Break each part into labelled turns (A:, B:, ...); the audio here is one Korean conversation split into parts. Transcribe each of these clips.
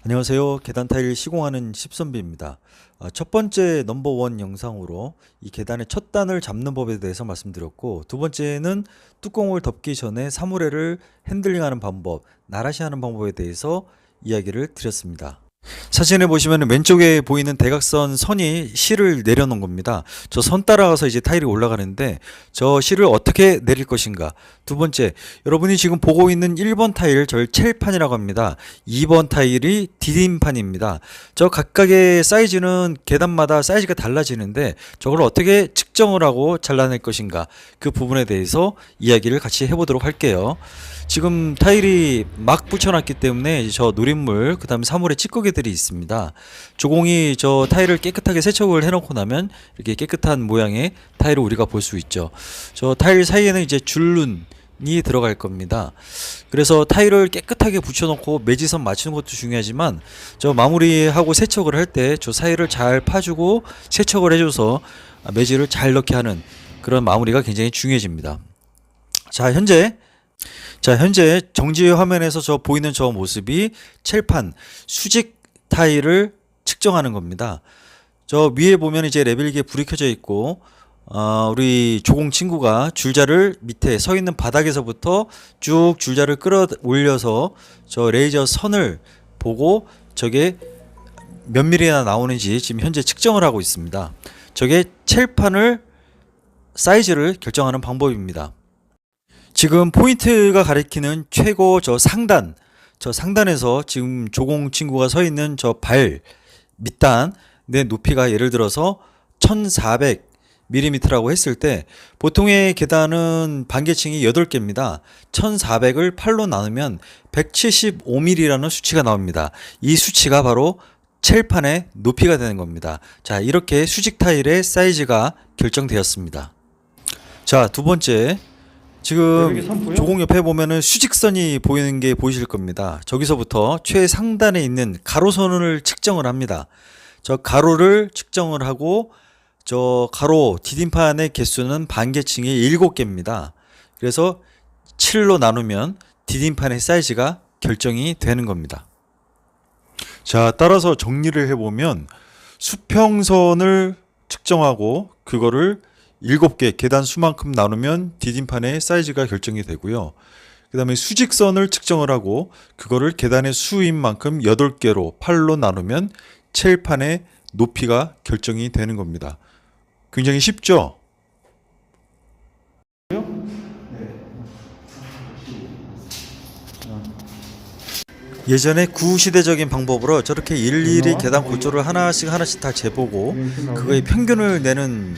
A: 안녕하세요. 계단 타일 시공하는 십선비입니다. 첫 번째 넘버원 영상으로 이 계단의 첫 단을 잡는 법에 대해서 말씀드렸고, 두 번째는 뚜껑을 덮기 전에 사물회를 핸들링하는 방법, 나라시 하는 방법에 대해서 이야기를 드렸습니다. 사진에 보시면 왼쪽에 보이는 대각선 선이 실을 내려놓은 겁니다. 저 선 따라가서 이제 타일이 올라가는데 저 실을 어떻게 내릴 것인가. 두 번째, 여러분이 지금 보고 있는 1번 타일 저 첼판이라고 합니다. 2번 타일이 디딤판입니다. 저 각각의 사이즈는 계단마다 사이즈가 달라지는데 저걸 어떻게 측정을 하고 잘라낼 것인가, 그 부분에 대해서 이야기를 같이 해보도록 할게요. 지금 타일이 막 붙여놨기 때문에 저 노랫물, 그 다음에 사물에 찌꺼기들이 있습니다. 조공이 저 타일을 깨끗하게 세척을 해놓고 나면 이렇게 깨끗한 모양의 타일을 우리가 볼 수 있죠. 저 타일 사이에는 이제 줄눈이 들어갈 겁니다. 그래서 타일을 깨끗하게 붙여놓고 매지선 맞추는 것도 중요하지만 저 마무리하고 세척을 할 때 저 사이를 잘 파주고 세척을 해줘서 매질을 잘 넣게 하는 그런 마무리가 굉장히 중요해집니다. 자, 현재 정지 화면에서 저 보이는 저 모습이 첼판 수직 타일을 측정하는 겁니다. 저 위에 보면 이제 레벨기에 불이 켜져 있고, 우리 조공 친구가 줄자를 밑에 서 있는 바닥에서부터 쭉 줄자를 끌어 올려서 저 레이저 선을 보고 저게 몇 밀리나 나오는지 지금 현재 측정을 하고 있습니다. 저게 첼판을 사이즈를 결정하는 방법입니다. 지금 포인트가 가리키는 최고 저 상단에서 지금 조공 친구가 서 있는 저 발 밑단 내 높이가 예를 들어서 1400mm라고 했을 때, 보통의 계단은 반계층이 8개입니다. 1400을 8로 나누면 175mm라는 수치가 나옵니다. 이 수치가 바로 첼판의 높이가 되는 겁니다. 자, 이렇게 수직 타일의 사이즈가 결정되었습니다. 자, 두 번째, 지금 조공 옆에 보면은 수직선이 보이는 게 보이실 겁니다. 저기서부터 최상단에 있는 가로선을 측정을 합니다. 저 가로를 측정을 하고, 저 가로 디딤판의 개수는 반계층이 7개입니다. 그래서 7로 나누면 디딤판의 사이즈가 결정이 되는 겁니다.
B: 자, 따라서 정리를 해보면 수평선을 측정하고 그거를 7개 계단 수만큼 나누면 디딤판의 사이즈가 결정이 되고요. 그 다음에 수직선을 측정을 하고 그거를 계단의 수인 만큼 8개로 8로 나누면 첼판의 높이가 결정이 되는 겁니다. 굉장히 쉽죠?
A: 예전에 구시대적인 방법으로 저렇게 일일이 계단 골조를 하나씩 다 재보고 그거의 평균을 내는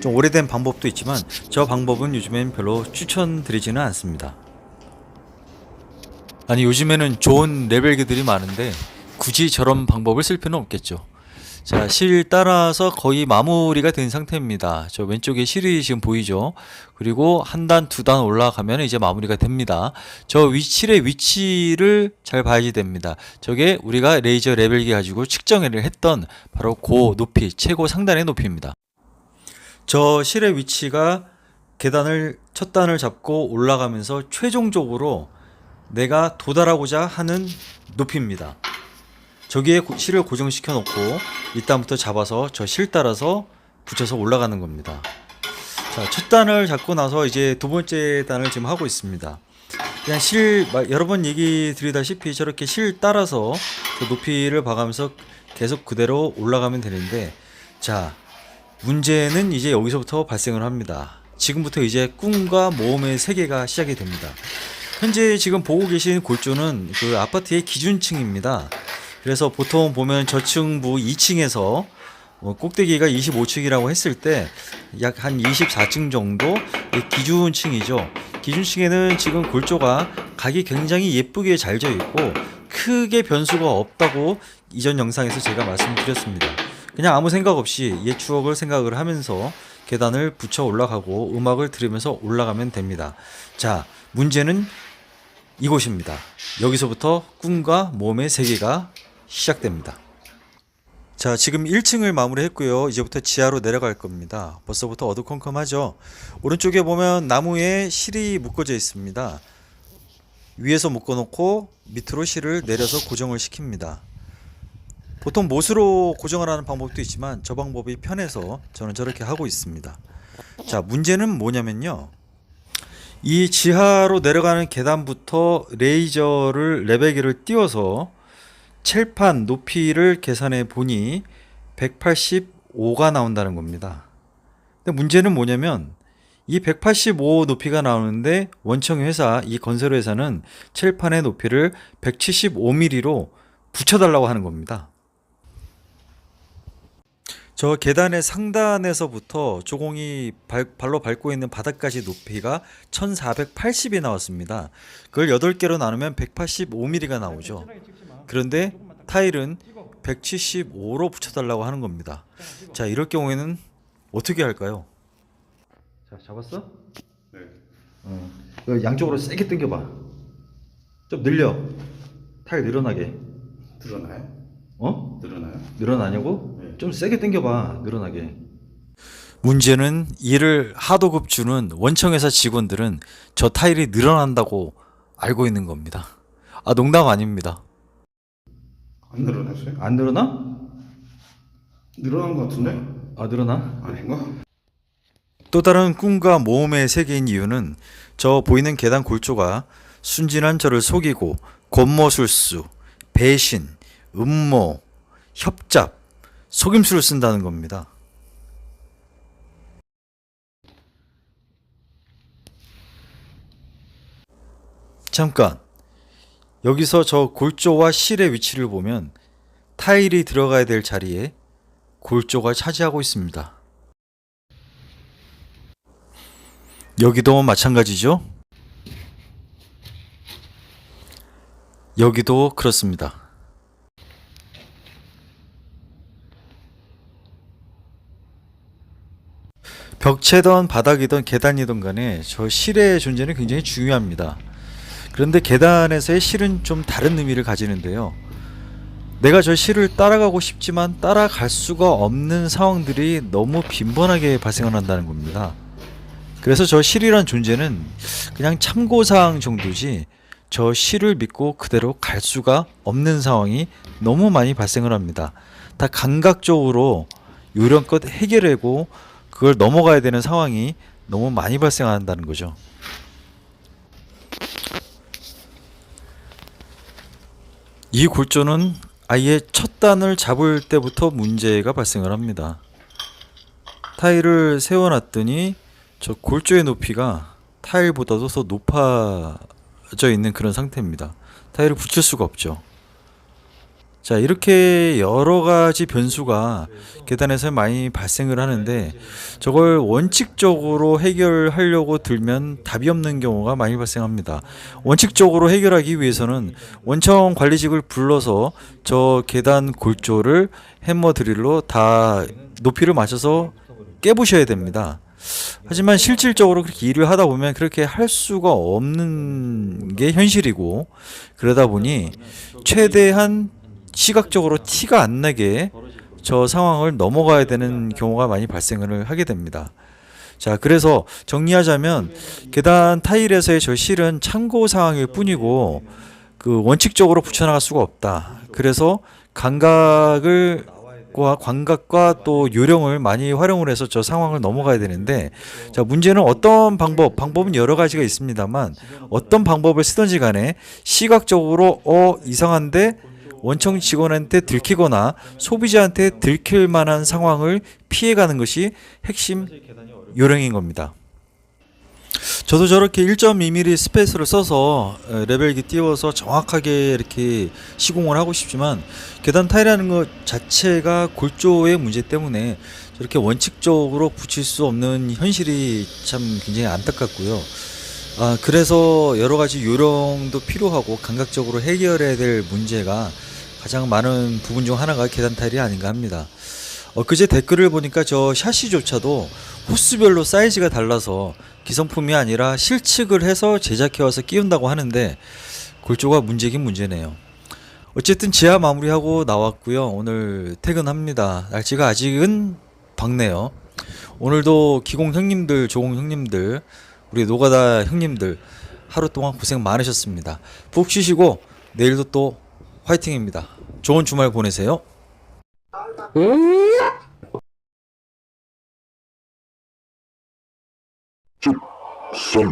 A: 좀 오래된 방법도 있지만 저 방법은 요즘엔 별로 추천드리지는 않습니다. 아니, 요즘에는 좋은 레벨기들이 많은데 굳이 저런 방법을 쓸 필요는 없겠죠. 자, 실 따라서 거의 마무리가 된 상태입니다. 저 왼쪽에 실이 지금 보이죠. 그리고 한 단, 두 단 올라가면 이제 마무리가 됩니다. 저 실의 위치를 잘 봐야지 됩니다. 저게 우리가 레이저 레벨기 가지고 측정을 했던 바로 그 높이, 최고 상단의 높이입니다. 저 실의 위치가 계단을 첫 단을 잡고 올라가면서 최종적으로 내가 도달하고자 하는 높이입니다. 저기에 실을 고정시켜 놓고 이단부터 잡아서 저 실 따라서 붙여서 올라가는 겁니다. 자, 첫 단을 잡고 나서 이제 두 번째 단을 지금 하고 있습니다. 그냥 여러 번 얘기 드리다시피 저렇게 실 따라서 그 높이를 봐가면서 계속 그대로 올라가면 되는데, 자, 문제는 이제 여기서부터 발생을 합니다. 지금부터 이제 꿈과 모험의 세계가 시작이 됩니다. 현재 지금 보고 계신 골조는 그 아파트의 기준층입니다. 그래서 보통 보면 저층부 2층에서 꼭대기가 25층이라고 했을 때 약 한 24층 정도 기준층이죠. 기준층에는 지금 골조가 각이 굉장히 예쁘게 잘 져 있고 크게 변수가 없다고 이전 영상에서 제가 말씀드렸습니다. 그냥 아무 생각 없이 옛 추억을 생각을 하면서 계단을 붙여 올라가고 음악을 들으면서 올라가면 됩니다. 자, 문제는 이곳입니다. 여기서부터 꿈과 모험의 세계가 시작됩니다. 자, 지금 1층을 마무리했고요. 이제부터 지하로 내려갈 겁니다. 벌써부터 어두컴컴하죠. 오른쪽에 보면 나무에 실이 묶어져 있습니다. 위에서 묶어놓고 밑으로 실을 내려서 고정을 시킵니다. 보통 못으로 고정을 하는 방법도 있지만 저 방법이 편해서 저는 저렇게 하고 있습니다. 자, 문제는 뭐냐면요. 이 지하로 내려가는 계단부터 레벨기를 띄워서 칠판 높이를 계산해 보니 185가 나온다는 겁니다. 근데 문제는 뭐냐면 이 185 높이가 나오는데 원청 회사, 이 건설 회사는 칠판의 높이를 175mm로 붙여달라고 하는 겁니다. 저 계단의 상단에서부터 조공이 발로 밟고 있는 바닥까지 높이가 1480이 나왔습니다. 그걸 8개로 나누면 185mm가 나오죠. 그런데 타일은 175로 붙여달라고 하는 겁니다. 자, 이럴 경우에는 어떻게 할까요? 자, 잡았어?
B: 네.
A: 이거 양쪽으로 세게 당겨봐. 좀 늘려. 타일 늘어나게.
B: 늘어나요?
A: 어?
B: 늘어나요?
A: 늘어나냐고?
B: 네.
A: 좀 세게 당겨봐. 늘어나게. 문제는 이를 하도 급주는 원청회사 직원들은 저 타일이 늘어난다고 알고 있는 겁니다. 아, 농담 아닙니다.
B: 안 늘어났어요?
A: 안 늘어나?
B: 늘어난 것 같은데?
A: 아, 늘어나?
B: 아닌가?
A: 또 다른 꿈과 모험의 세계인 이유는 저 보이는 계단 골조가 순진한 저를 속이고 권모술수, 배신, 음모, 협잡, 속임수를 쓴다는 겁니다. 잠깐, 여기서 저 골조와 실의 위치를 보면 타일이 들어가야 될 자리에 골조가 차지하고 있습니다. 여기도 마찬가지죠? 여기도 그렇습니다. 벽체든 바닥이든 계단이든 간에 저 실의 존재는 굉장히 중요합니다. 그런데 계단에서의 실은 좀 다른 의미를 가지는데요. 내가 저 실을 따라가고 싶지만 따라갈 수가 없는 상황들이 너무 빈번하게 발생을 한다는 겁니다. 그래서 저 실이란 존재는 그냥 참고사항 정도지 저 실을 믿고 그대로 갈 수가 없는 상황이 너무 많이 발생을 합니다. 다 감각적으로 요령껏 해결하고 그걸 넘어가야 되는 상황이 너무 많이 발생한다는 거죠. 이 골조는 아예 첫 단을 잡을 때부터 문제가 발생을 합니다. 타일을 세워놨더니 저 골조의 높이가 타일보다도 더 높아져 있는 그런 상태입니다. 타일을 붙일 수가 없죠. 자, 이렇게 여러 가지 변수가 계단에서 많이 발생을 하는데 저걸 원칙적으로 해결하려고 들면 답이 없는 경우가 많이 발생합니다. 원칙적으로 해결하기 위해서는 원청 관리직을 불러서 저 계단 골조를 해머 드릴로 다 높이를 맞춰서 깨부셔야 됩니다. 하지만 실질적으로 그렇게 일을 하다 보면 그렇게 할 수가 없는 게 현실이고, 그러다 보니 최대한 시각적으로 티가 안 나게 저 상황을 넘어가야 되는 경우가 많이 발생을 하게 됩니다. 자, 그래서 정리하자면 계단 타일에서의 저 실은 참고 사항일 뿐이고 그 원칙적으로 붙여나갈 수가 없다. 그래서 감각과 또 요령을 많이 활용을 해서 저 상황을 넘어가야 되는데, 자, 문제는 어떤 방법은 여러 가지가 있습니다만 어떤 방법을 쓰든지 간에 시각적으로 이상한데 원청 직원한테 들키거나 소비자한테 들킬 만한 상황을 피해가는 것이 핵심 요령인 겁니다. 저도 저렇게 1.2mm 스페이스를 써서 레벨기 띄워서 정확하게 이렇게 시공을 하고 싶지만 계단 타일이라는 것 자체가 골조의 문제 때문에 저렇게 원칙적으로 붙일 수 없는 현실이 참 굉장히 안타깝고요. 그래서 여러 가지 요령도 필요하고 감각적으로 해결해야 될 문제가 가장 많은 부분 중 하나가 계단 타일이 아닌가 합니다. 그제 댓글을 보니까 저 샤시조차도 호스별로 사이즈가 달라서 기성품이 아니라 실측을 해서 제작해와서 끼운다고 하는데 골조가 문제긴 문제네요. 어쨌든 지하 마무리하고 나왔고요. 오늘 퇴근합니다. 날씨가 아직은 밝네요. 오늘도 기공 형님들, 조공 형님들, 우리 노가다 형님들 하루 동안 고생 많으셨습니다. 푹 쉬시고 내일도 또 화이팅입니다. 좋은 주말 보내세요.
C: 선